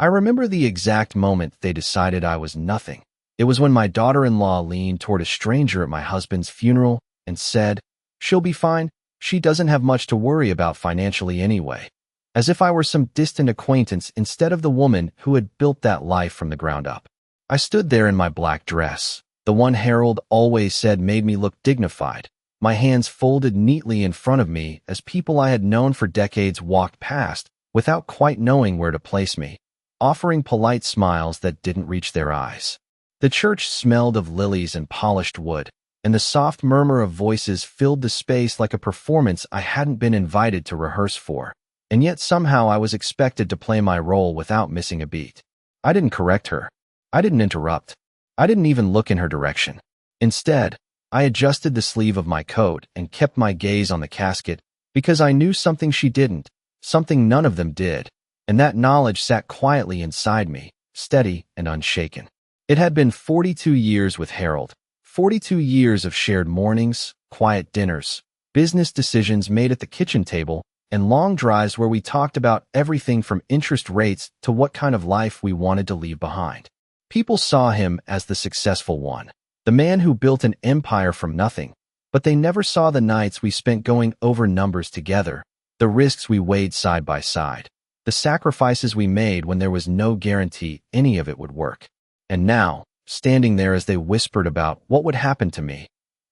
I remember the exact moment they decided I was nothing. It was when my daughter-in-law leaned toward a stranger at my husband's funeral and said, "She'll be fine. She doesn't have much to worry about financially anyway." As if I were some distant acquaintance instead of the woman who had built that life from the ground up. I stood there in my black dress, the one Harold always said made me look dignified, my hands folded neatly in front of me as people I had known for decades walked past without quite knowing where to place me, offering polite smiles that didn't reach their eyes. The church smelled of lilies and polished wood, and the soft murmur of voices filled the space like a performance I hadn't been invited to rehearse for. And yet somehow I was expected to play my role without missing a beat. I didn't correct her. I didn't interrupt. I didn't even look in her direction. Instead, I adjusted the sleeve of my coat and kept my gaze on the casket because I knew something she didn't, something none of them did, and that knowledge sat quietly inside me, steady and unshaken. It had been 42 years with Harold, 42 years of shared mornings, quiet dinners, business decisions made at the kitchen table, and long drives where we talked about everything from interest rates to what kind of life we wanted to leave behind. People saw him as the successful one, the man who built an empire from nothing, but they never saw the nights we spent going over numbers together, the risks we weighed side by side, the sacrifices we made when there was no guarantee any of it would work. And now, standing there as they whispered about what would happen to me,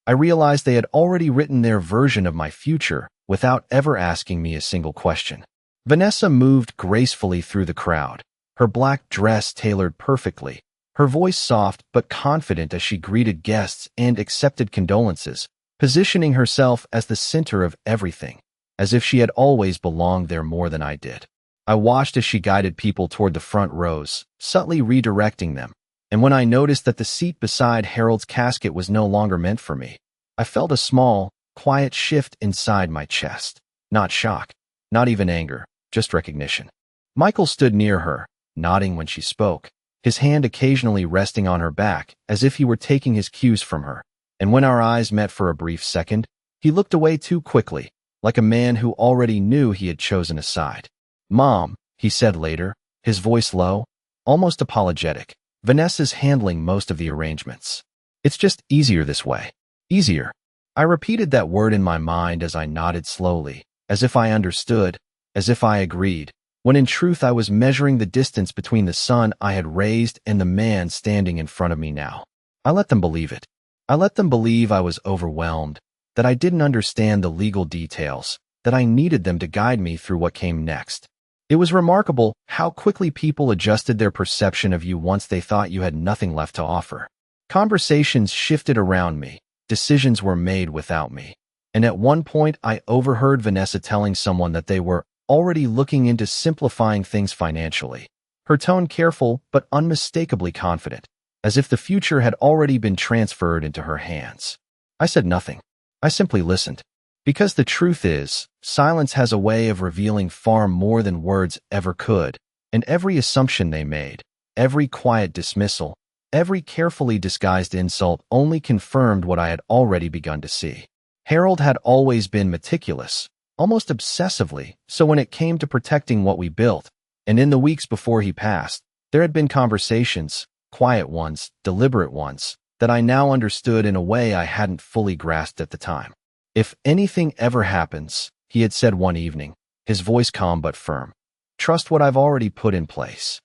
I realized they had already written their version of my future without ever asking me a single question. Vanessa moved gracefully through the crowd, her black dress tailored perfectly, her voice soft but confident as she greeted guests and accepted condolences, positioning herself as the center of everything, as if she had always belonged there more than I did. I watched as she guided people toward the front rows, subtly redirecting them, and when I noticed that the seat beside Harold's casket was no longer meant for me, I felt a small, quiet shift inside my chest. Not shock, not even anger, just recognition. Michael stood near her, nodding when she spoke, his hand occasionally resting on her back as if he were taking his cues from her. And when our eyes met for a brief second, he looked away too quickly, like a man who already knew he had chosen a side. "Mom," he said later, his voice low, almost apologetic. "Vanessa's handling most of the arrangements. It's just easier this way." Easier. I repeated that word in my mind as I nodded slowly, as if I understood, as if I agreed, when in truth I was measuring the distance between the son I had raised and the man standing in front of me now. I let them believe it. I let them believe I was overwhelmed, that I didn't understand the legal details, that I needed them to guide me through what came next. It was remarkable how quickly people adjusted their perception of you once they thought you had nothing left to offer. Conversations shifted around me. Decisions were made without me. And at one point, I overheard Vanessa telling someone that they were already looking into simplifying things financially. Her tone careful but unmistakably confident, as if the future had already been transferred into her hands. I said nothing. I simply listened. Because the truth is, silence has a way of revealing far more than words ever could, and every assumption they made, every quiet dismissal, every carefully disguised insult only confirmed what I had already begun to see. Harold had always been meticulous, almost obsessively, so when it came to protecting what we built, and in the weeks before he passed, there had been conversations, quiet ones, deliberate ones, that I now understood in a way I hadn't fully grasped at the time. "If anything ever happens," he had said one evening, his voice calm but firm, "trust what I've already put in place."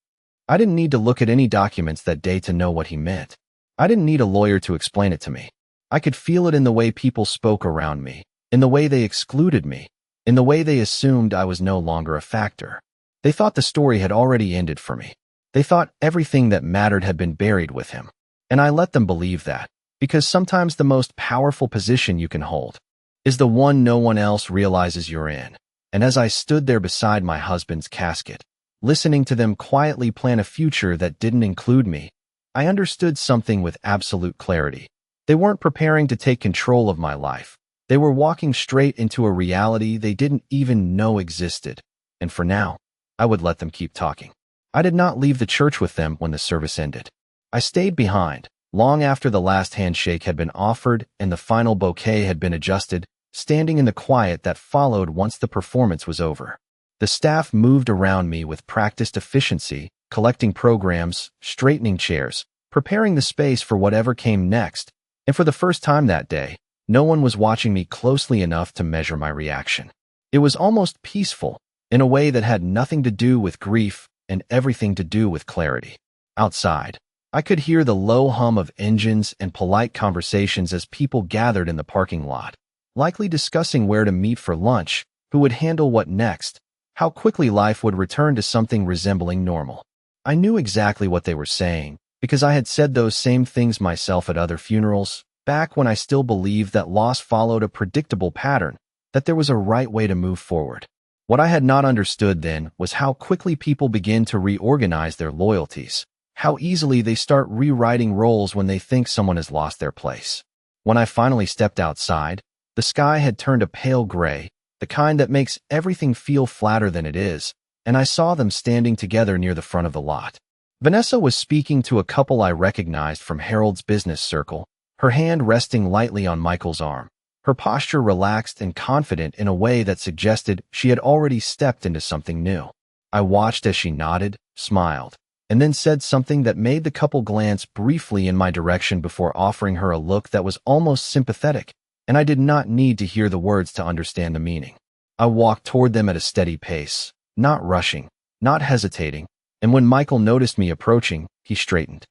I didn't need to look at any documents that day to know what he meant. I didn't need a lawyer to explain it to me. I could feel it in the way people spoke around me, in the way they excluded me, in the way they assumed I was no longer a factor. They thought the story had already ended for me. They thought everything that mattered had been buried with him. And I let them believe that, because sometimes the most powerful position you can hold is the one no one else realizes you're in. And as I stood there beside my husband's casket, listening to them quietly plan a future that didn't include me, I understood something with absolute clarity. They weren't preparing to take control of my life. They were walking straight into a reality they didn't even know existed. And for now, I would let them keep talking. I did not leave the church with them when the service ended. I stayed behind, long after the last handshake had been offered and the final bouquet had been adjusted, standing in the quiet that followed once the performance was over. The staff moved around me with practiced efficiency, collecting programs, straightening chairs, preparing the space for whatever came next, and for the first time that day, no one was watching me closely enough to measure my reaction. It was almost peaceful, in a way that had nothing to do with grief and everything to do with clarity. Outside, I could hear the low hum of engines and polite conversations as people gathered in the parking lot, likely discussing where to meet for lunch, who would handle what next, how quickly life would return to something resembling normal. I knew exactly what they were saying, because I had said those same things myself at other funerals, back when I still believed that loss followed a predictable pattern, that there was a right way to move forward. What I had not understood then was how quickly people begin to reorganize their loyalties, how easily they start rewriting roles when they think someone has lost their place. When I finally stepped outside, the sky had turned a pale gray, the kind that makes everything feel flatter than it is, and I saw them standing together near the front of the lot. Vanessa was speaking to a couple I recognized from Harold's business circle, her hand resting lightly on Michael's arm, her posture relaxed and confident in a way that suggested she had already stepped into something new. I watched as she nodded, smiled, and then said something that made the couple glance briefly in my direction before offering her a look that was almost sympathetic, and I did not need to hear the words to understand the meaning. I walked toward them at a steady pace, not rushing, not hesitating, and when Michael noticed me approaching, he straightened,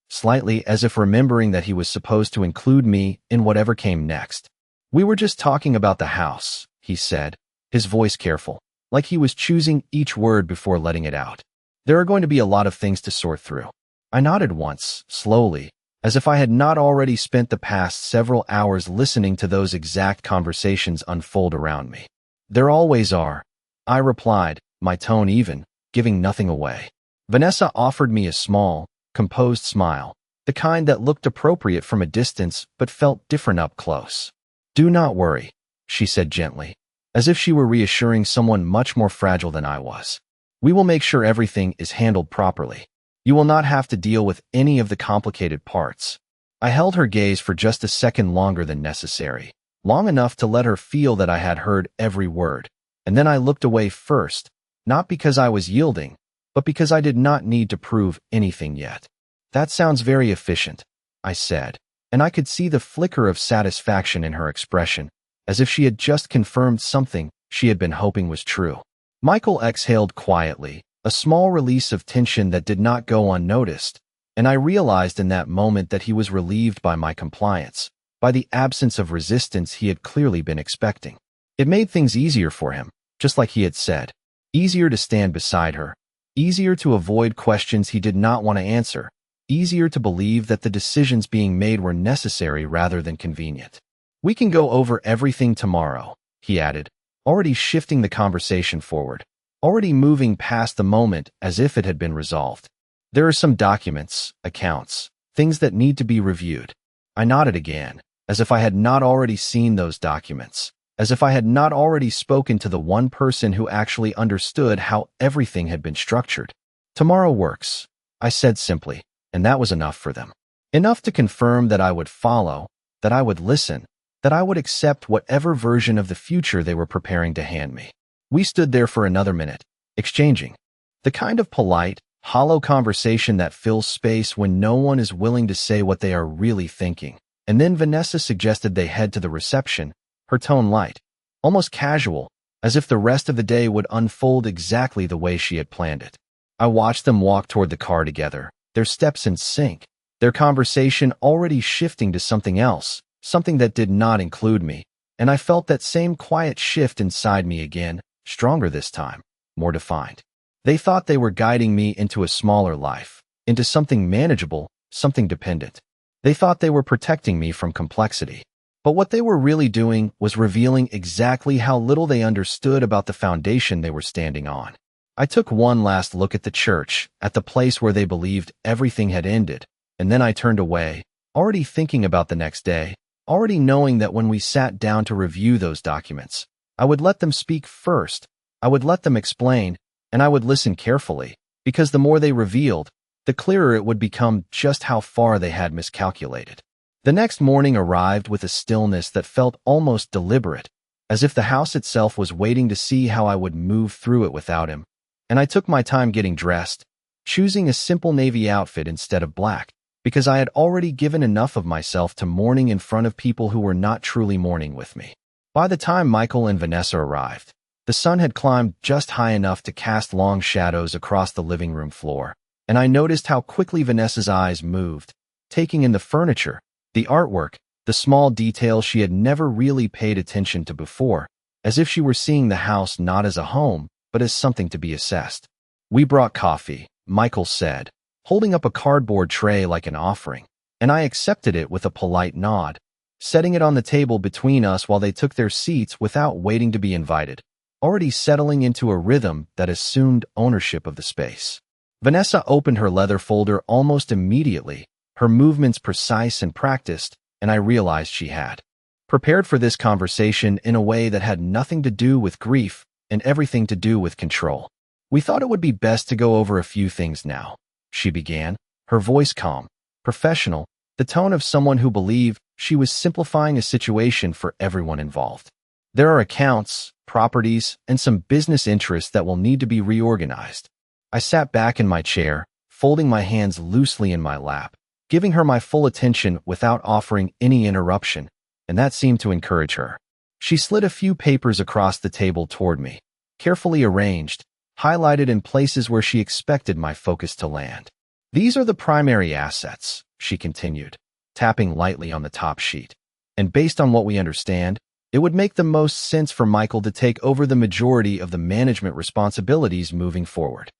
slightly as if remembering that he was supposed to include me in whatever came next. "We were just talking about the house," he said, his voice careful, like he was choosing each word before letting it out. "There are going to be a lot of things to sort through." I nodded once, slowly, as if I had not already spent the past several hours listening to those exact conversations unfold around me. "There always are," I replied, my tone even, giving nothing away. Vanessa offered me a small, composed smile, the kind that looked appropriate from a distance but felt different up close. "Do not worry," she said gently, as if she were reassuring someone much more fragile than I was. "We will make sure everything is handled properly. You will not have to deal with any of the complicated parts." I held her gaze for just a second longer than necessary, long enough to let her feel that I had heard every word, and then I looked away first, not because I was yielding, but because I did not need to prove anything yet. "That sounds very efficient," I said, and I could see the flicker of satisfaction in her expression, as if she had just confirmed something she had been hoping was true. Michael exhaled quietly, a small release of tension that did not go unnoticed, and I realized in that moment that he was relieved by my compliance, by the absence of resistance he had clearly been expecting. It made things easier for him, just like he had said. Easier to stand beside her, easier to avoid questions he did not want to answer, easier to believe that the decisions being made were necessary rather than convenient. "We can go over everything tomorrow," he added, already shifting the conversation forward, already moving past the moment as if it had been resolved. "There are some documents, accounts, things that need to be reviewed." I nodded again, as if I had not already seen those documents, as if I had not already spoken to the one person who actually understood how everything had been structured. "Tomorrow works," I said simply, and that was enough for them. Enough to confirm that I would follow, that I would listen, that I would accept whatever version of the future they were preparing to hand me. We stood there for another minute, exchanging the kind of polite, hollow conversation that fills space when no one is willing to say what they are really thinking. And then Vanessa suggested they head to the reception, her tone light, almost casual, as if the rest of the day would unfold exactly the way she had planned it. I watched them walk toward the car together, their steps in sync, their conversation already shifting to something else, something that did not include me, and I felt that same quiet shift inside me again, stronger this time, more defined. They thought they were guiding me into a smaller life, into something manageable, something dependent. They thought they were protecting me from complexity. But what they were really doing was revealing exactly how little they understood about the foundation they were standing on. I took one last look at the church, at the place where they believed everything had ended, and then I turned away, already thinking about the next day, already knowing that when we sat down to review those documents, I would let them speak first, I would let them explain, and I would listen carefully, because the more they revealed, the clearer it would become just how far they had miscalculated. The next morning arrived with a stillness that felt almost deliberate, as if the house itself was waiting to see how I would move through it without him, and I took my time getting dressed, choosing a simple navy outfit instead of black, because I had already given enough of myself to mourning in front of people who were not truly mourning with me. By the time Michael and Vanessa arrived, the sun had climbed just high enough to cast long shadows across the living room floor, and I noticed how quickly Vanessa's eyes moved, taking in the furniture, the artwork, the small details she had never really paid attention to before, as if she were seeing the house not as a home, but as something to be assessed. "We brought coffee," Michael said, holding up a cardboard tray like an offering, and I accepted it with a polite nod, setting it on the table between us while they took their seats without waiting to be invited, already settling into a rhythm that assumed ownership of the space. Vanessa opened her leather folder almost immediately, her movements precise and practiced, and I realized she had prepared for this conversation in a way that had nothing to do with grief and everything to do with control. "We thought it would be best to go over a few things now," she began, her voice calm, professional, the tone of someone who believed she was simplifying a situation for everyone involved. "There are accounts, properties, and some business interests that will need to be reorganized." I sat back in my chair, folding my hands loosely in my lap, giving her my full attention without offering any interruption, and that seemed to encourage her. She slid a few papers across the table toward me, carefully arranged, highlighted in places where she expected my focus to land. "These are the primary assets," she continued, tapping lightly on the top sheet. "And based on what we understand, it would make the most sense for Michael to take over the majority of the management responsibilities moving forward."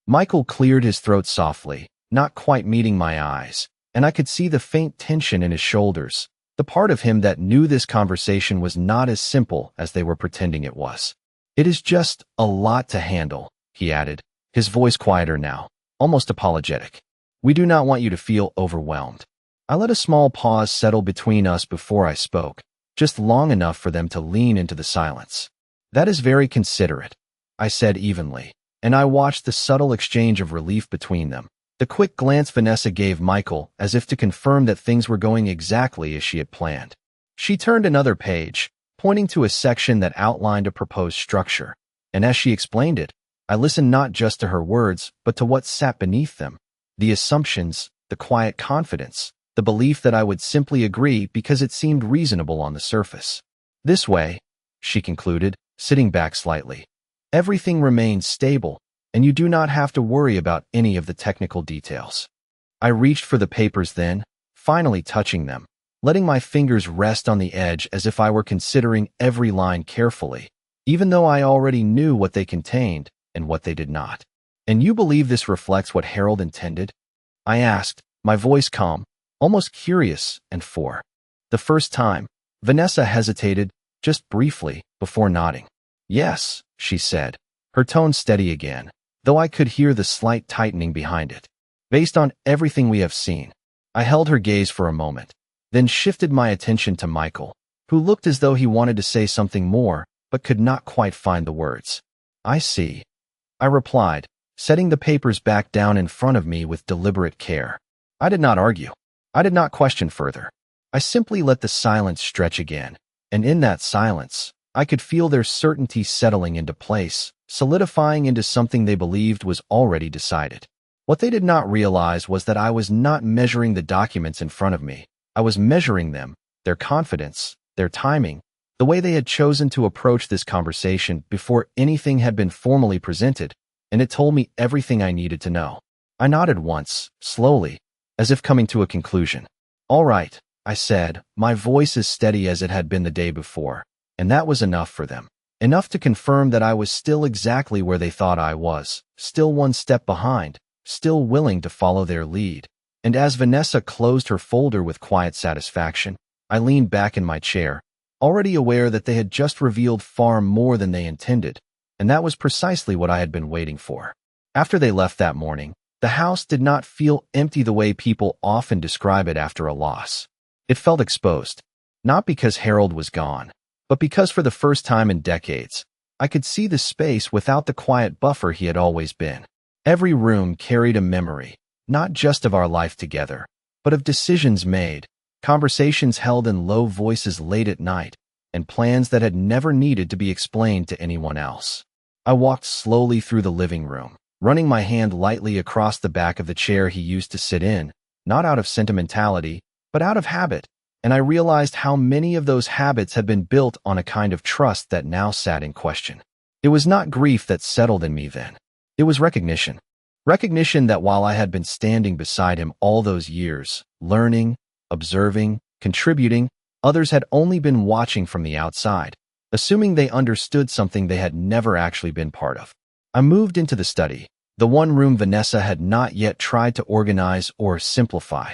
Michael cleared his throat softly, not quite meeting my eyes, and I could see the faint tension in his shoulders, the part of him that knew this conversation was not as simple as they were pretending it was. "It is just a lot to handle," he added, his voice quieter now, almost apologetic. "We do not want you to feel overwhelmed." I let a small pause settle between us before I spoke, just long enough for them to lean into the silence. "That is very considerate," I said evenly, and I watched the subtle exchange of relief between them. The quick glance Vanessa gave Michael as if to confirm that things were going exactly as she had planned. She turned another page, pointing to a section that outlined a proposed structure, and as she explained it, I listened not just to her words, but to what sat beneath them. The assumptions, the quiet confidence, the belief that I would simply agree because it seemed reasonable on the surface. "This way," she concluded, sitting back slightly, "everything remains stable, and you do not have to worry about any of the technical details." I reached for the papers then, finally touching them, letting my fingers rest on the edge as if I were considering every line carefully, even though I already knew what they contained and what they did not. "And you believe this reflects what Harold intended?" I asked, my voice calm, almost curious, and for the first time, Vanessa hesitated, just briefly, before nodding. "Yes," she said, her tone steady again, though I could hear the slight tightening behind it. "Based on everything we have seen." I held her gaze for a moment, then shifted my attention to Michael, who looked as though he wanted to say something more, but could not quite find the words. "I see," I replied, setting the papers back down in front of me with deliberate care. I did not argue. I did not question further. I simply let the silence stretch again, and in that silence, I could feel their certainty settling into place, solidifying into something they believed was already decided. What they did not realize was that I was not measuring the documents in front of me. I was measuring them, their confidence, their timing, the way they had chosen to approach this conversation before anything had been formally presented, and it told me everything I needed to know. I nodded once, slowly, as if coming to a conclusion. "All right," I said, my voice as steady as it had been the day before, and that was enough for them. Enough to confirm that I was still exactly where they thought I was, still one step behind, still willing to follow their lead. And as Vanessa closed her folder with quiet satisfaction, I leaned back in my chair, already aware that they had just revealed far more than they intended, and that was precisely what I had been waiting for. After they left that morning, the house did not feel empty the way people often describe it after a loss. It felt exposed, not because Harold was gone, but because for the first time in decades, I could see the space without the quiet buffer he had always been. Every room carried a memory, not just of our life together, but of decisions made, conversations held in low voices late at night, and plans that had never needed to be explained to anyone else. I walked slowly through the living room, running my hand lightly across the back of the chair he used to sit in, not out of sentimentality, but out of habit, and I realized how many of those habits had been built on a kind of trust that now sat in question. It was not grief that settled in me then. It was recognition. Recognition that while I had been standing beside him all those years, learning, observing, contributing, others had only been watching from the outside, assuming they understood something they had never actually been part of. I moved into the study, the one room Vanessa had not yet tried to organize or simplify,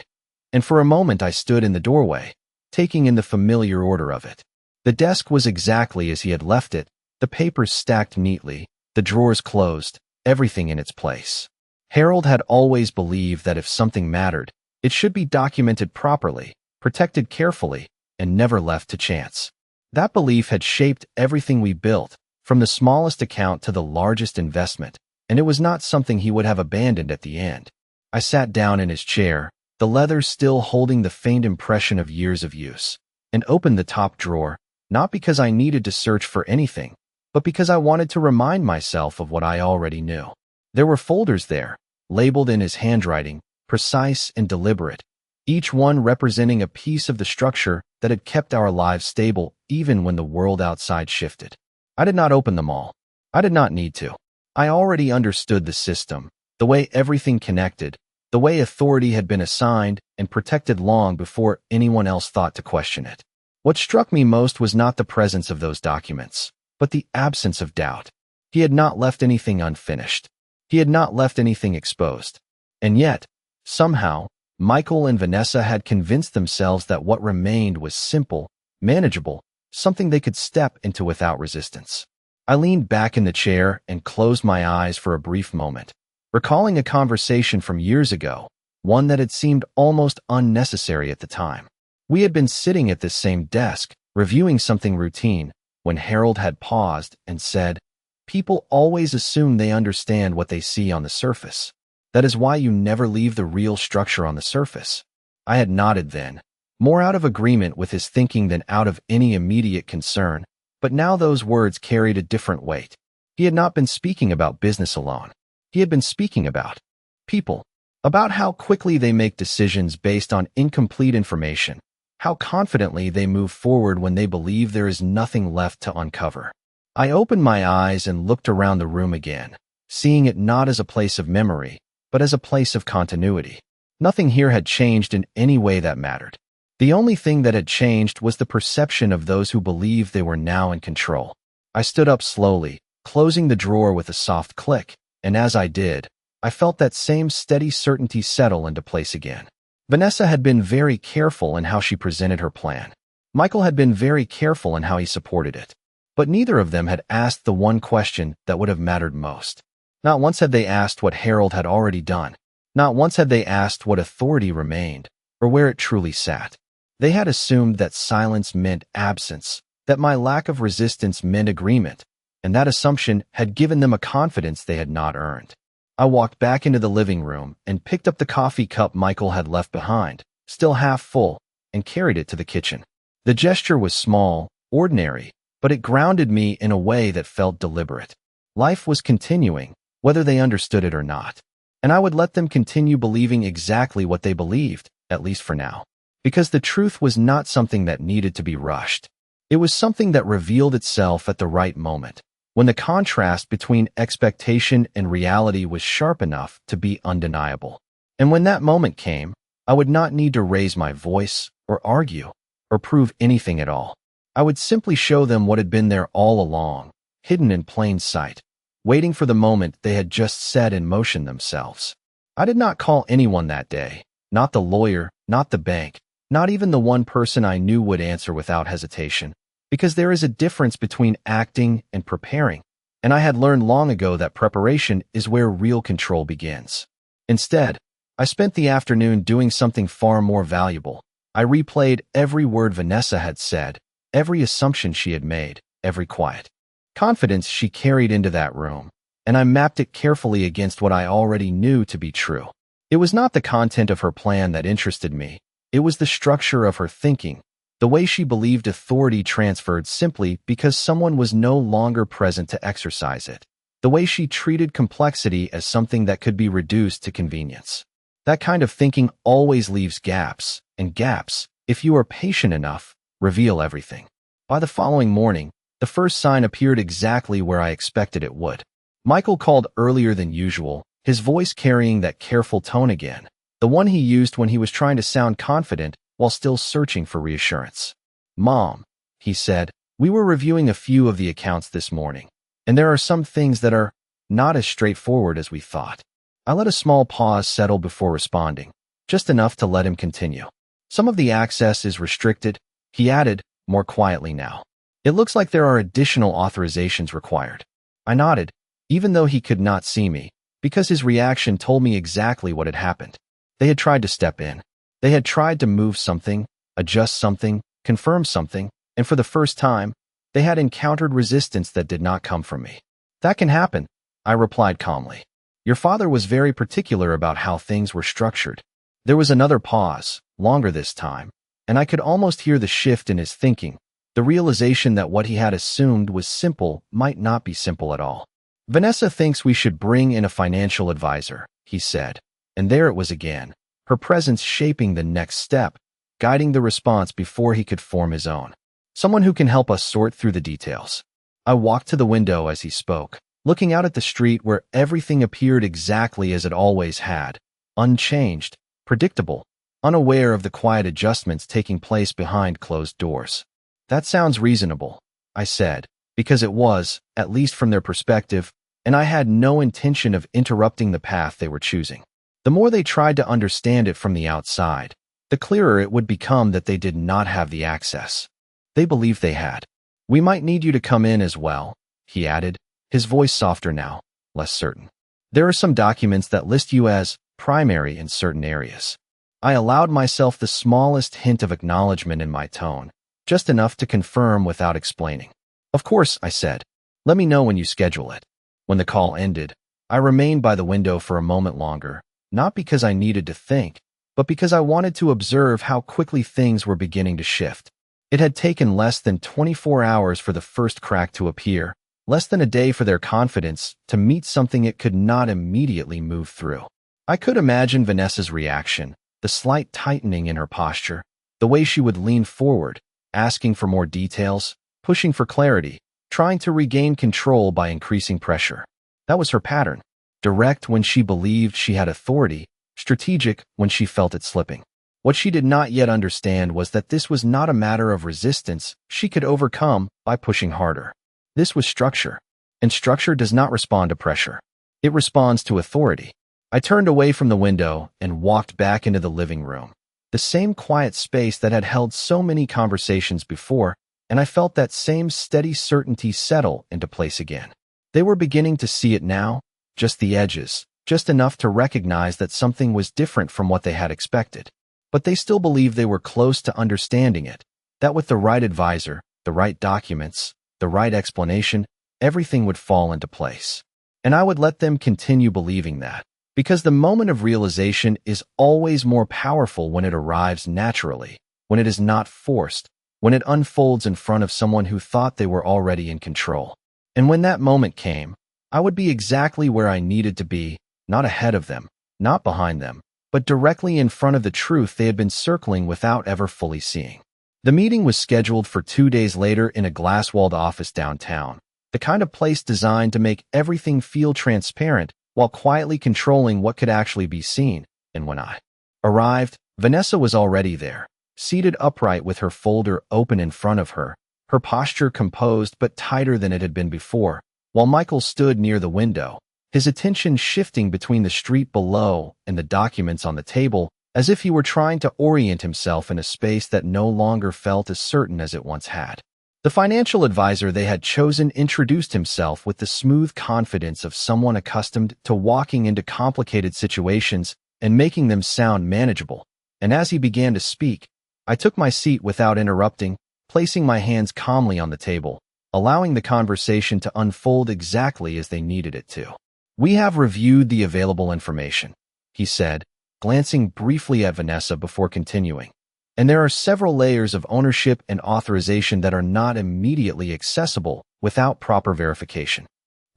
and for a moment I stood in the doorway, taking in the familiar order of it. The desk was exactly as he had left it, the papers stacked neatly, the drawers closed, everything in its place. Harold had always believed that if something mattered, it should be documented properly, protected carefully, and never left to chance. That belief had shaped everything we built, from the smallest account to the largest investment, and it was not something he would have abandoned at the end. I sat down in his chair, the leather still holding the faint impression of years of use, and opened the top drawer, not because I needed to search for anything, but because I wanted to remind myself of what I already knew. There were folders there, labeled in his handwriting, precise and deliberate, each one representing a piece of the structure that had kept our lives stable even when the world outside shifted. I did not open them all. I did not need to. I already understood the system, the way everything connected, the way authority had been assigned and protected long before anyone else thought to question it. What struck me most was not the presence of those documents, but the absence of doubt. He had not left anything unfinished. He had not left anything exposed. And yet, somehow, Michael and Vanessa had convinced themselves that what remained was simple, manageable, something they could step into without resistance. I leaned back in the chair and closed my eyes for a brief moment, recalling a conversation from years ago, one that had seemed almost unnecessary at the time. We had been sitting at this same desk, reviewing something routine, when Harold had paused and said, "People always assume they understand what they see on the surface. That is why you never leave the real structure on the surface." I had nodded then, more out of agreement with his thinking than out of any immediate concern, but now those words carried a different weight. He had not been speaking about business alone. He had been speaking about people, about how quickly they make decisions based on incomplete information, how confidently they move forward when they believe there is nothing left to uncover. I opened my eyes and looked around the room again, seeing it not as a place of memory, but as a place of continuity. Nothing here had changed in any way that mattered. The only thing that had changed was the perception of those who believed they were now in control. I stood up slowly, closing the drawer with a soft click, and as I did, I felt that same steady certainty settle into place again. Vanessa had been very careful in how she presented her plan. Michael had been very careful in how he supported it. But neither of them had asked the one question that would have mattered most. Not once had they asked what Harold had already done. Not once had they asked what authority remained, or where it truly sat. They had assumed that silence meant absence, that my lack of resistance meant agreement, and that assumption had given them a confidence they had not earned. I walked back into the living room and picked up the coffee cup Michael had left behind, still half full, and carried it to the kitchen. The gesture was small, ordinary, but it grounded me in a way that felt deliberate. Life was continuing, whether they understood it or not, and I would let them continue believing exactly what they believed, at least for now. Because the truth was not something that needed to be rushed. It was something that revealed itself at the right moment, when the contrast between expectation and reality was sharp enough to be undeniable. And when that moment came, I would not need to raise my voice, or argue, or prove anything at all. I would simply show them what had been there all along, hidden in plain sight, waiting for the moment they had just set in motion themselves. I did not call anyone that day, not the lawyer, not the bank, not even the one person I knew would answer without hesitation, because there is a difference between acting and preparing, and I had learned long ago that preparation is where real control begins. Instead, I spent the afternoon doing something far more valuable. I replayed every word Vanessa had said, every assumption she had made, every quiet confidence she carried into that room, and I mapped it carefully against what I already knew to be true. It was not the content of her plan that interested me. It was the structure of her thinking, the way she believed authority transferred simply because someone was no longer present to exercise it. The way she treated complexity as something that could be reduced to convenience. That kind of thinking always leaves gaps, and gaps, if you are patient enough, reveal everything. By the following morning, the first sign appeared exactly where I expected it would. Michael called earlier than usual, his voice carrying that careful tone again, the one he used when he was trying to sound confident while still searching for reassurance. "Mom," he said, "we were reviewing a few of the accounts this morning, and there are some things that are not as straightforward as we thought." I let a small pause settle before responding, just enough to let him continue. "Some of the access is restricted," he added, more quietly now. "It looks like there are additional authorizations required." I nodded, even though he could not see me, because his reaction told me exactly what had happened. They had tried to step in. They had tried to move something, adjust something, confirm something, and for the first time, they had encountered resistance that did not come from me. "That can happen," I replied calmly. "Your father was very particular about how things were structured." There was another pause, longer this time, and I could almost hear the shift in his thinking, the realization that what he had assumed was simple might not be simple at all. "Vanessa thinks we should bring in a financial advisor," he said, and there it was again, her presence shaping the next step, guiding the response before he could form his own. "Someone who can help us sort through the details." I walked to the window as he spoke, looking out at the street where everything appeared exactly as it always had, unchanged, predictable, unaware of the quiet adjustments taking place behind closed doors. "That sounds reasonable," I said, because it was, at least from their perspective, and I had no intention of interrupting the path they were choosing. The more they tried to understand it from the outside, the clearer it would become that they did not have the access. They believed they had. "We might need you to come in as well," he added, his voice softer now, less certain. "There are some documents that list you as primary in certain areas." I allowed myself the smallest hint of acknowledgement in my tone, just enough to confirm without explaining. "Of course," I said. "Let me know when you schedule it." When the call ended, I remained by the window for a moment longer, not because I needed to think, but because I wanted to observe how quickly things were beginning to shift. It had taken less than 24 hours for the first crack to appear, less than a day for their confidence to meet something it could not immediately move through. I could imagine Vanessa's reaction, the slight tightening in her posture, the way she would lean forward, asking for more details, pushing for clarity, trying to regain control by increasing pressure. That was her pattern. Direct when she believed she had authority, strategic when she felt it slipping. What she did not yet understand was that this was not a matter of resistance she could overcome by pushing harder. This was structure, and structure does not respond to pressure. It responds to authority. I turned away from the window and walked back into the living room, the same quiet space that had held so many conversations before, and I felt that same steady certainty settle into place again. They were beginning to see it now, just the edges, just enough to recognize that something was different from what they had expected. But they still believed they were close to understanding it, that with the right advisor, the right documents, the right explanation, everything would fall into place. And I would let them continue believing that, because the moment of realization is always more powerful when it arrives naturally, when it is not forced, when it unfolds in front of someone who thought they were already in control. And when that moment came, I would be exactly where I needed to be, not ahead of them, not behind them, but directly in front of the truth they had been circling without ever fully seeing. The meeting was scheduled for 2 days later in a glass-walled office downtown, the kind of place designed to make everything feel transparent while quietly controlling what could actually be seen. And when I arrived, Vanessa was already there, seated upright with her folder open in front of her, her posture composed but tighter than it had been before, while Michael stood near the window, his attention shifting between the street below and the documents on the table, as if he were trying to orient himself in a space that no longer felt as certain as it once had. The financial advisor they had chosen introduced himself with the smooth confidence of someone accustomed to walking into complicated situations and making them sound manageable, and as he began to speak, I took my seat without interrupting, placing my hands calmly on the table, allowing the conversation to unfold exactly as they needed it to. "We have reviewed the available information," he said, glancing briefly at Vanessa before continuing. "And there are several layers of ownership and authorization that are not immediately accessible without proper verification.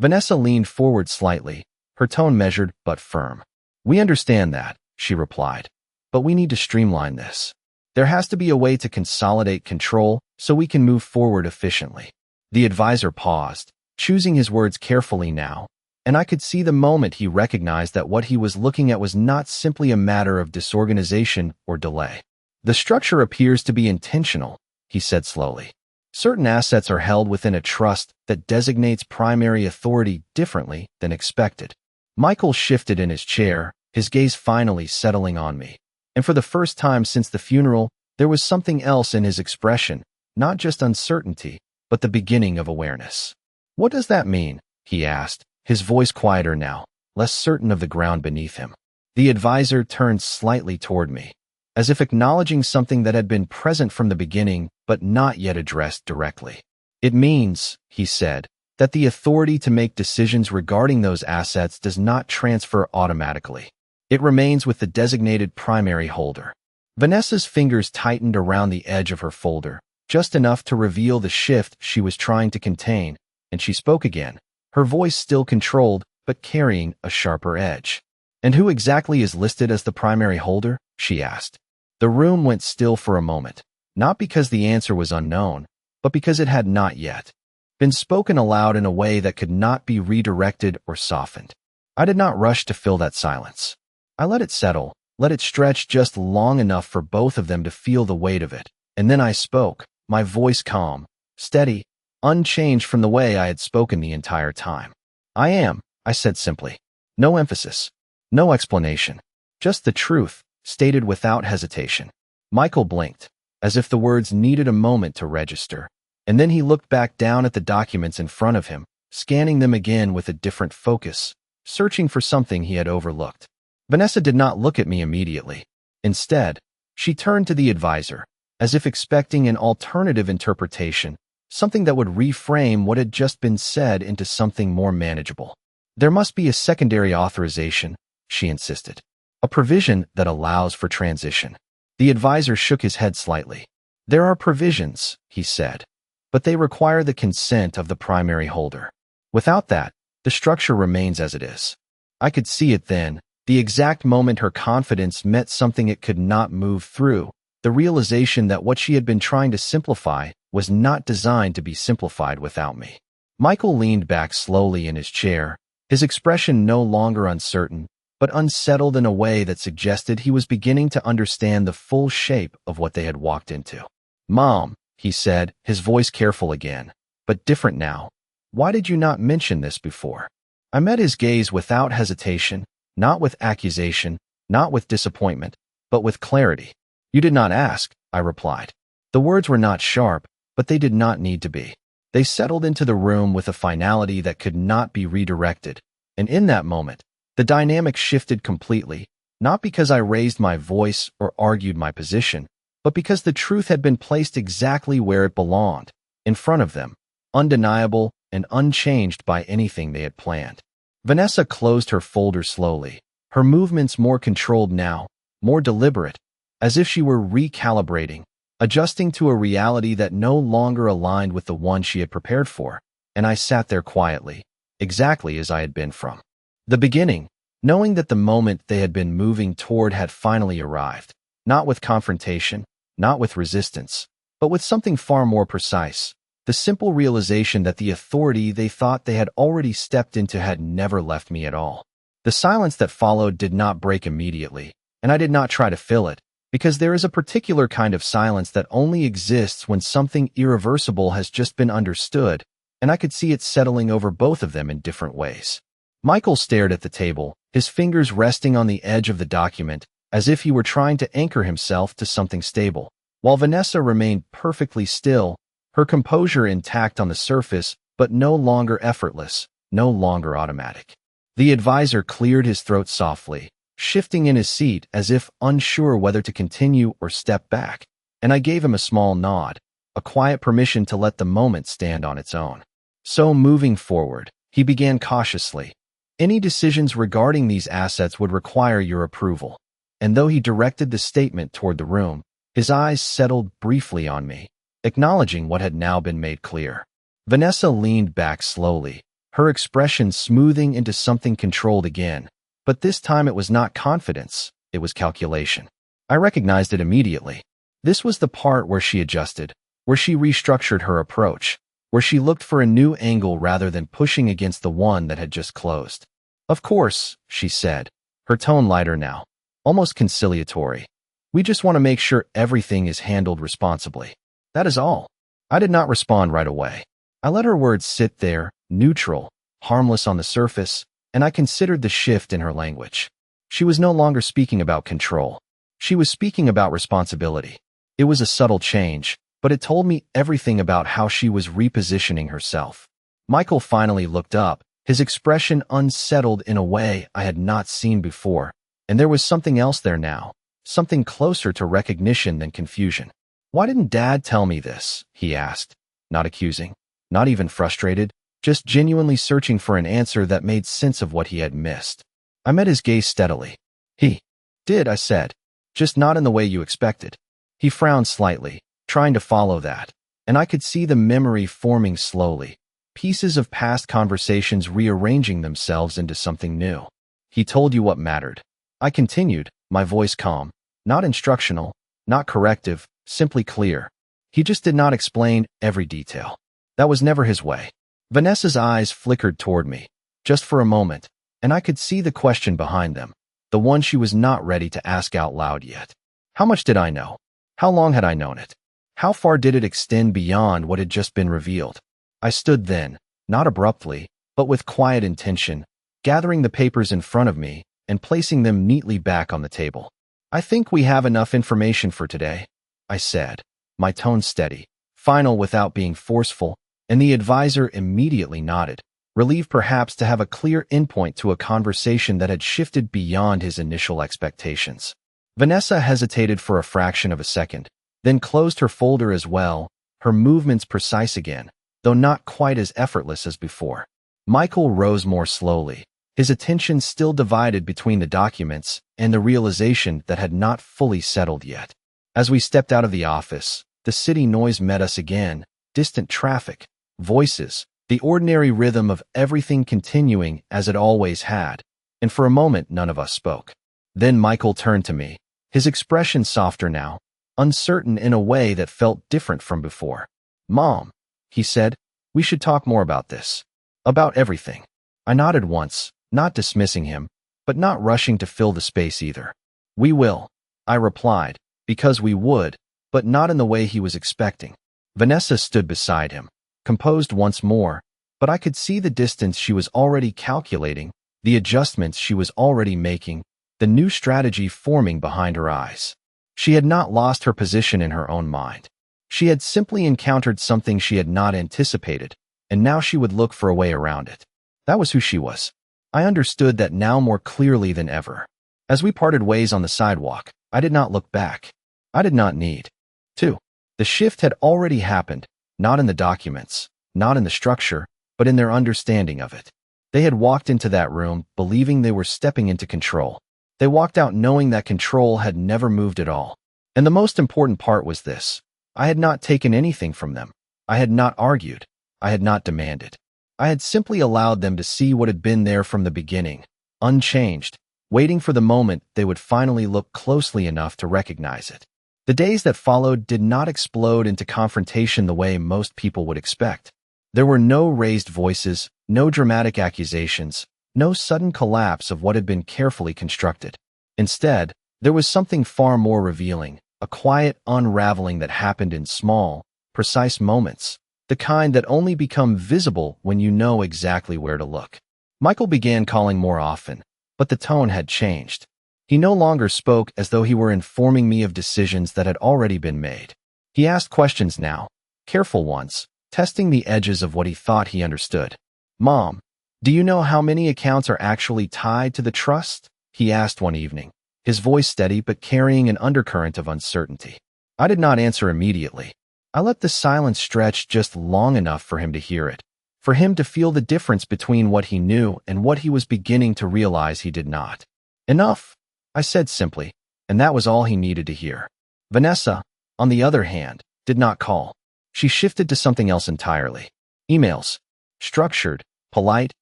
Vanessa leaned forward slightly, her tone measured but firm. We understand that, she replied. But we need to streamline this. There has to be a way to consolidate control so we can move forward efficiently. The advisor paused, choosing his words carefully now, and I could see the moment he recognized that what he was looking at was not simply a matter of disorganization or delay. The structure appears to be intentional, he said slowly. Certain assets are held within a trust that designates primary authority differently than expected. Michael shifted in his chair, his gaze finally settling on me. And for the first time since the funeral, there was something else in his expression, not just uncertainty, but the beginning of awareness. What does that mean? He asked, his voice quieter now, less certain of the ground beneath him. The advisor turned slightly toward me, as if acknowledging something that had been present from the beginning but not yet addressed directly. It means, he said, that the authority to make decisions regarding those assets does not transfer automatically. It remains with the designated primary holder. Vanessa's fingers tightened around the edge of her folder, just enough to reveal the shift she was trying to contain, and she spoke again, her voice still controlled but carrying a sharper edge. And who exactly is listed as the primary holder? She asked. The room went still for a moment, not because the answer was unknown, but because it had not yet been spoken aloud in a way that could not be redirected or softened. I did not rush to fill that silence. I let it settle, let it stretch just long enough for both of them to feel the weight of it, and then I spoke, my voice calm, steady, unchanged from the way I had spoken the entire time. I said simply. No emphasis, no explanation, just the truth, stated without hesitation. Michael blinked, as if the words needed a moment to register, and then he looked back down at the documents in front of him, scanning them again with a different focus, searching for something he had overlooked. Vanessa did not look at me immediately. Instead, she turned to the advisor, as if expecting an alternative interpretation, something that would reframe what had just been said into something more manageable. There must be a secondary authorization, she insisted. A provision that allows for transition. The advisor shook his head slightly. There are provisions, he said, but they require the consent of the primary holder. Without that, the structure remains as it is. I could see it then, the exact moment her confidence met something it could not move through, the realization that what she had been trying to simplify was not designed to be simplified without me. Michael leaned back slowly in his chair, his expression no longer uncertain, but unsettled in a way that suggested he was beginning to understand the full shape of what they had walked into. Mom, he said, his voice careful again, but different now. Why did you not mention this before? I met his gaze without hesitation, not with accusation, not with disappointment, but with clarity. You did not ask, I replied. The words were not sharp, but they did not need to be. They settled into the room with a finality that could not be redirected, and in that moment, the dynamic shifted completely, not because I raised my voice or argued my position, but because the truth had been placed exactly where it belonged, in front of them, undeniable and unchanged by anything they had planned. Vanessa closed her folder slowly, her movements more controlled now, more deliberate, as if she were recalibrating, adjusting to a reality that no longer aligned with the one she had prepared for, and I sat there quietly, exactly as I had been from the beginning, knowing that the moment they had been moving toward had finally arrived, not with confrontation, not with resistance, but with something far more precise. The simple realization that the authority they thought they had already stepped into had never left me at all. The silence that followed did not break immediately, and I did not try to fill it, because there is a particular kind of silence that only exists when something irreversible has just been understood, and I could see it settling over both of them in different ways. Michael stared at the table, his fingers resting on the edge of the document, as if he were trying to anchor himself to something stable, while Vanessa remained perfectly still, her composure intact on the surface, but no longer effortless, no longer automatic. The advisor cleared his throat softly, shifting in his seat as if unsure whether to continue or step back, and I gave him a small nod, a quiet permission to let the moment stand on its own. So moving forward, he began cautiously. Any decisions regarding these assets would require your approval, and though he directed the statement toward the room, his eyes settled briefly on me, acknowledging what had now been made clear. Vanessa leaned back slowly, her expression smoothing into something controlled again. But this time it was not confidence, it was calculation. I recognized it immediately. This was the part where she adjusted, where she restructured her approach, where she looked for a new angle rather than pushing against the one that had just closed. "Of course," she said, her tone lighter now, almost conciliatory. "We just want to make sure everything is handled responsibly. That is all." I did not respond right away. I let her words sit there, neutral, harmless on the surface, and I considered the shift in her language. She was no longer speaking about control. She was speaking about responsibility. It was a subtle change, but it told me everything about how she was repositioning herself. Michael finally looked up, his expression unsettled in a way I had not seen before, and there was something else there now, something closer to recognition than confusion. "Why didn't Dad tell me this?" he asked, not accusing, not even frustrated, just genuinely searching for an answer that made sense of what he had missed. I met his gaze steadily. "He did," I said, "just not in the way you expected." He frowned slightly, trying to follow that, and I could see the memory forming slowly, pieces of past conversations rearranging themselves into something new. "He told you what mattered." I continued, my voice calm, not instructional, not corrective, simply clear. He just did not explain every detail. That was never his way. Vanessa's eyes flickered toward me, just for a moment, and I could see the question behind them, the one she was not ready to ask out loud yet. How much did I know? How long had I known it? How far did it extend beyond what had just been revealed? I stood then, not abruptly, but with quiet intention, gathering the papers in front of me and placing them neatly back on the table. "I think we have enough information for today," I said, my tone steady, final without being forceful, and the advisor immediately nodded, relieved perhaps to have a clear endpoint to a conversation that had shifted beyond his initial expectations. Vanessa hesitated for a fraction of a second, then closed her folder as well, her movements precise again, though not quite as effortless as before. Michael rose more slowly, his attention still divided between the documents and the realization that had not fully settled yet. As we stepped out of the office, the city noise met us again, distant traffic, voices, the ordinary rhythm of everything continuing as it always had, and for a moment none of us spoke. Then Michael turned to me, his expression softer now, uncertain in a way that felt different from before. "Mom," he said, "we should talk more about this. About everything." I nodded once, not dismissing him, but not rushing to fill the space either. "We will," I replied, because we would, but not in the way he was expecting. Vanessa stood beside him, composed once more, but I could see the distance she was already calculating, the adjustments she was already making, the new strategy forming behind her eyes. She had not lost her position in her own mind. She had simply encountered something she had not anticipated, and now she would look for a way around it. That was who she was. I understood that now more clearly than ever. As we parted ways on the sidewalk, I did not look back. I did not need to. The shift had already happened, not in the documents, not in the structure, but in their understanding of it. They had walked into that room believing they were stepping into control. They walked out knowing that control had never moved at all. And the most important part was this: I had not taken anything from them. I had not argued. I had not demanded. I had simply allowed them to see what had been there from the beginning, unchanged, waiting for the moment they would finally look closely enough to recognize it. The days that followed did not explode into confrontation the way most people would expect. There were no raised voices, no dramatic accusations, no sudden collapse of what had been carefully constructed. Instead, there was something far more revealing, a quiet unraveling that happened in small, precise moments, the kind that only become visible when you know exactly where to look. Michael began calling more often, but the tone had changed. He no longer spoke as though he were informing me of decisions that had already been made. He asked questions now, careful ones, testing the edges of what he thought he understood. "Mom, do you know how many accounts are actually tied to the trust?" he asked one evening, his voice steady but carrying an undercurrent of uncertainty. I did not answer immediately. I let the silence stretch just long enough for him to hear it, for him to feel the difference between what he knew and what he was beginning to realize he did not. "Enough," I said simply, and that was all he needed to hear. Vanessa, on the other hand, did not call. She shifted to something else entirely. Emails. Structured, polite,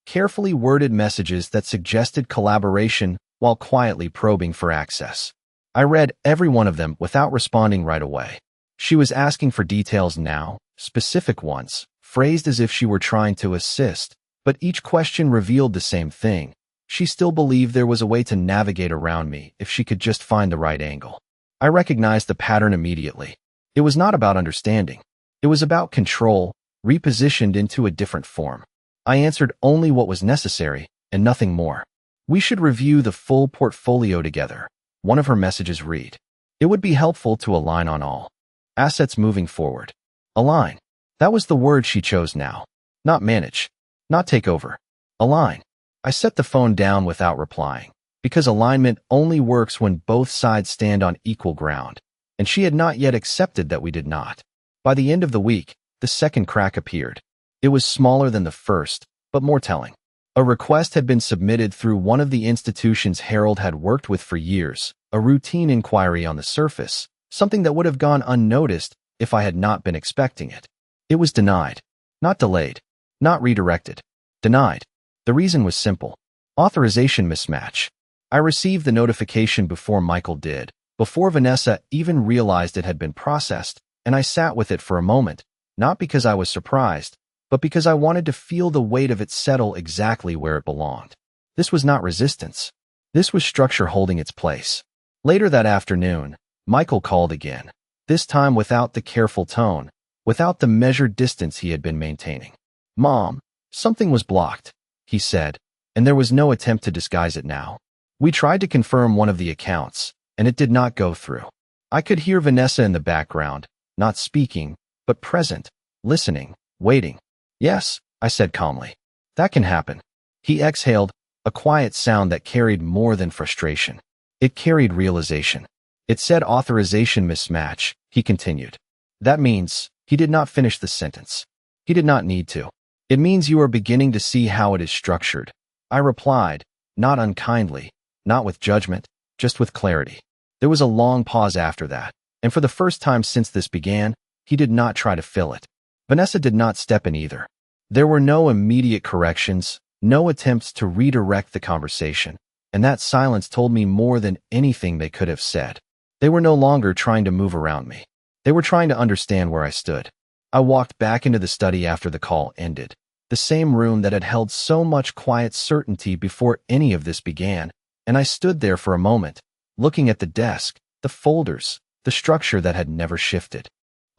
carefully worded messages that suggested collaboration while quietly probing for access. I read every one of them without responding right away. She was asking for details now, specific ones, phrased as if she were trying to assist, but each question revealed the same thing. She still believed there was a way to navigate around me if she could just find the right angle. I recognized the pattern immediately. It was not about understanding. It was about control, repositioned into a different form. I answered only what was necessary, and nothing more. We should review the full portfolio together. One of her messages read. It would be helpful to align on all assets moving forward. Align. That was the word she chose now. Not manage. Not take over. Align. I set the phone down without replying, because alignment only works when both sides stand on equal ground, and she had not yet accepted that we did not. By the end of the week, the second crack appeared. It was smaller than the first, but more telling. A request had been submitted through one of the institutions Harold had worked with for years, a routine inquiry on the surface, something that would have gone unnoticed if I had not been expecting it. It was denied. Not delayed. Not redirected. Denied. The reason was simple. Authorization mismatch. I received the notification before Michael did, before Vanessa even realized it had been processed, and I sat with it for a moment, not because I was surprised, but because I wanted to feel the weight of it settle exactly where it belonged. This was not resistance. This was structure holding its place. Later that afternoon, Michael called again, this time without the careful tone, without the measured distance he had been maintaining. "Mom, something was blocked," he said, and there was no attempt to disguise it now. We tried to confirm one of the accounts, and it did not go through. I could hear Vanessa in the background, not speaking, but present, listening, waiting. "Yes," I said calmly. "That can happen." He exhaled, a quiet sound that carried more than frustration. It carried realization. It said authorization mismatch, he continued. "That means," he did not finish the sentence. He did not need to. "It means you are beginning to see how it is structured." I replied, not unkindly, not with judgment, just with clarity. There was a long pause after that, and for the first time since this began, he did not try to fill it. Vanessa did not step in either. There were no immediate corrections, no attempts to redirect the conversation, and that silence told me more than anything they could have said. They were no longer trying to move around me. They were trying to understand where I stood. I walked back into the study after the call ended, the same room that had held so much quiet certainty before any of this began, and I stood there for a moment, looking at the desk, the folders, the structure that had never shifted.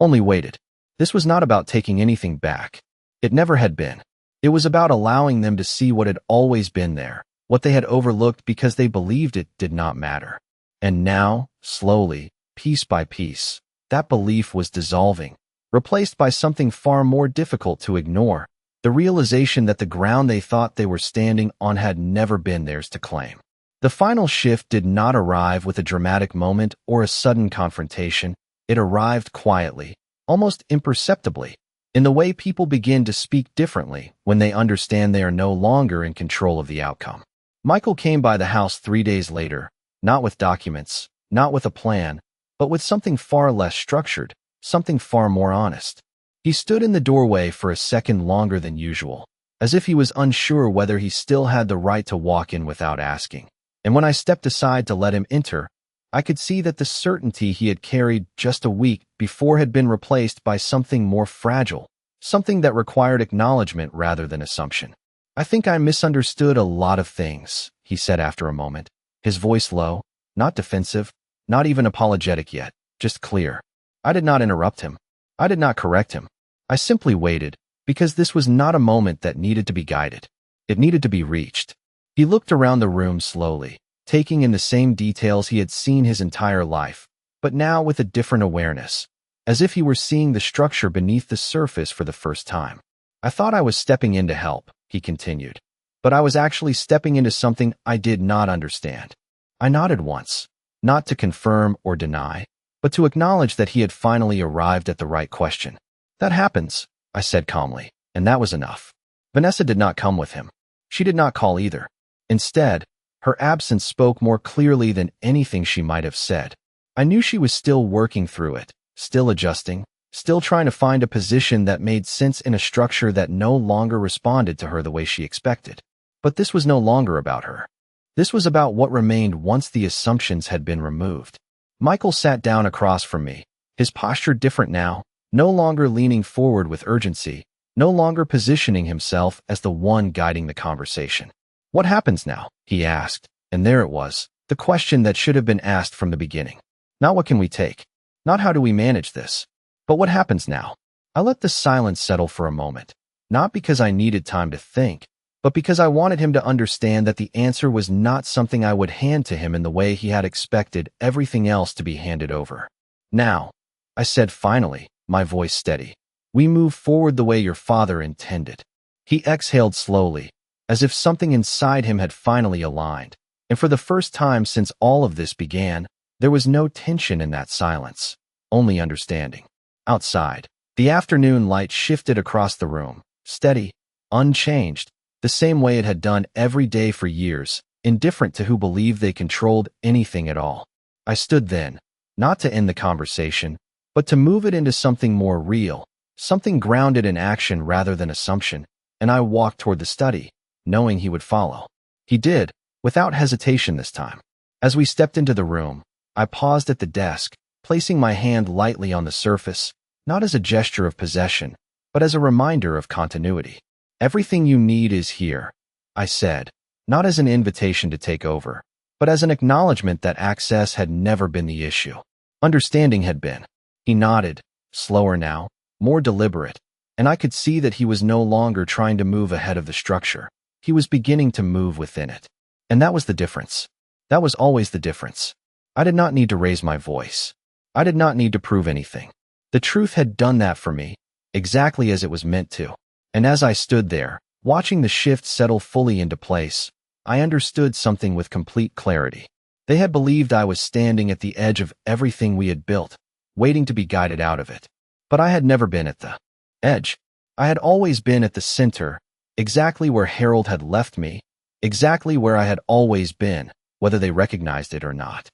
Only waited. This was not about taking anything back. It never had been. It was about allowing them to see what had always been there, what they had overlooked because they believed it did not matter. And now, slowly, piece by piece, that belief was dissolving, replaced by something far more difficult to ignore, the realization that the ground they thought they were standing on had never been theirs to claim. The final shift did not arrive with a dramatic moment or a sudden confrontation. It arrived quietly, almost imperceptibly, in the way people begin to speak differently when they understand they are no longer in control of the outcome. Michael came by the house 3 days later, not with documents, not with a plan, but with something far less structured, something far more honest. He stood in the doorway for a second longer than usual, as if he was unsure whether he still had the right to walk in without asking. And when I stepped aside to let him enter, I could see that the certainty he had carried just a week before had been replaced by something more fragile, something that required acknowledgement rather than assumption. "I think I misunderstood a lot of things," he said after a moment, his voice low, not defensive, not even apologetic yet, just clear. I did not interrupt him. I did not correct him. I simply waited, because this was not a moment that needed to be guided. It needed to be reached. He looked around the room slowly, taking in the same details he had seen his entire life, but now with a different awareness, as if he were seeing the structure beneath the surface for the first time. "I thought I was stepping in to help," he continued, "but I was actually stepping into something I did not understand." I nodded once, not to confirm or deny, but to acknowledge that he had finally arrived at the right question. "That happens," I said calmly, and that was enough. Vanessa did not come with him. She did not call either. Instead, her absence spoke more clearly than anything she might have said. I knew she was still working through it, still adjusting, still trying to find a position that made sense in a structure that no longer responded to her the way she expected. But this was no longer about her. This was about what remained once the assumptions had been removed. Michael sat down across from me, his posture different now, no longer leaning forward with urgency, no longer positioning himself as the one guiding the conversation. "What happens now?" he asked, and there it was, the question that should have been asked from the beginning. Not what can we take, not how do we manage this, but what happens now? I let the silence settle for a moment, not because I needed time to think, but because I wanted him to understand that the answer was not something I would hand to him in the way he had expected everything else to be handed over. "Now," I said finally, my voice steady, "we move forward the way your father intended." He exhaled slowly, as if something inside him had finally aligned, and for the first time since all of this began, there was no tension in that silence, only understanding. Outside, the afternoon light shifted across the room, steady, unchanged, the same way it had done every day for years, indifferent to who believed they controlled anything at all. I stood then, not to end the conversation, but to move it into something more real, something grounded in action rather than assumption, and I walked toward the study, knowing he would follow. He did, without hesitation this time. As we stepped into the room, I paused at the desk, placing my hand lightly on the surface, not as a gesture of possession, but as a reminder of continuity. "Everything you need is here," I said, not as an invitation to take over, but as an acknowledgement that access had never been the issue. Understanding had been. He nodded, slower now, more deliberate, and I could see that he was no longer trying to move ahead of the structure. He was beginning to move within it. And that was the difference. That was always the difference. I did not need to raise my voice. I did not need to prove anything. The truth had done that for me, exactly as it was meant to. And as I stood there, watching the shift settle fully into place, I understood something with complete clarity. They had believed I was standing at the edge of everything we had built, waiting to be guided out of it. But I had never been at the edge. I had always been at the center, exactly where Harold had left me, exactly where I had always been, whether they recognized it or not.